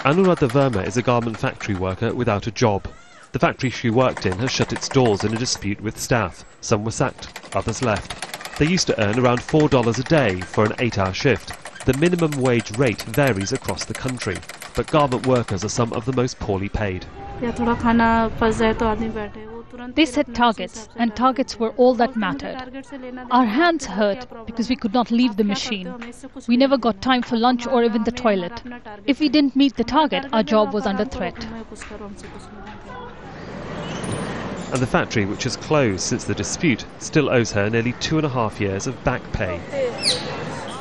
Anuradha Verma is a garment factory worker without a job. The factory she worked in has shut its doors in a dispute with staff. Some were sacked, others left. They used to earn around $4 a day for an 8-hour shift. The minimum wage rate varies across the country, but garment workers are some of the most poorly paid. They set targets, and targets were all that mattered. Our hands hurt because we could not leave the machine. We never got time for lunch or even the toilet. If we didn't meet the target, our job was under threat. And the factory, which has closed since the dispute, still owes her nearly 2.5 years of back pay.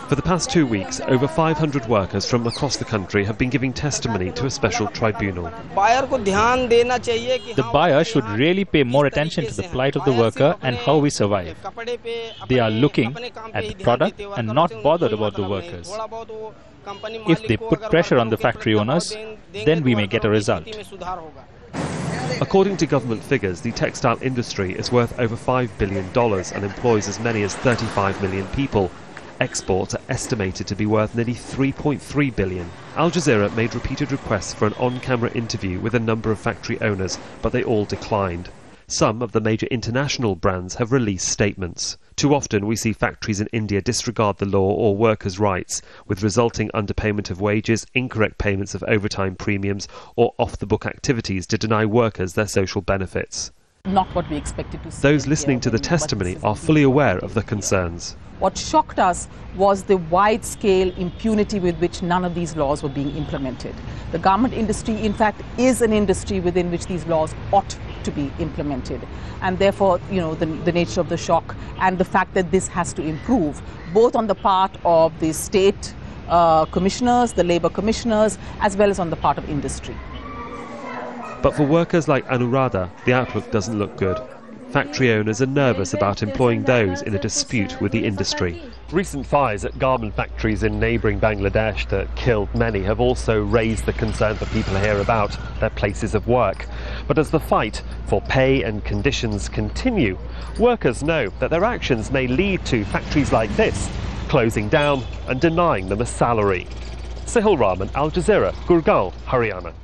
For the past 2 weeks, over 500 workers from across the country have been giving testimony to a special tribunal. The buyer should really pay more attention to the plight of the worker and how we survive. They are looking at the product and not bothered about the workers. If they put pressure on the factory owners, then we may get a result. According to government figures, the textile industry is worth over $5 billion and employs as many as 35 million people. Exports are estimated to be worth nearly $3.3 billion. Al Jazeera made repeated requests for an on-camera interview with a number of factory owners, but they all declined. Some of the major international brands have released statements. Too often we see factories in India disregard the law or workers' rights, with resulting underpayment of wages, incorrect payments of overtime premiums, or off-the-book activities to deny workers their social benefits. Not what we expected to see. Those listening to the testimony are fully aware of the concerns. What shocked us was the wide-scale impunity with which none of these laws were being implemented. The garment industry, in fact, is an industry within which these laws ought to be implemented. And therefore, the nature of the shock and the fact that this has to improve, both on the part of the state commissioners, the labour commissioners, as well as on the part of industry. But for workers like Anuradha, the outlook doesn't look good. Factory owners are nervous about employing those in a dispute with the industry. Recent fires at garment factories in neighbouring Bangladesh that killed many have also raised the concern for people here about their places of work. But as the fight for pay and conditions continue, workers know that their actions may lead to factories like this closing down and denying them a salary. Sohail, Rahman, Al Jazeera, Gurgaon, Haryana.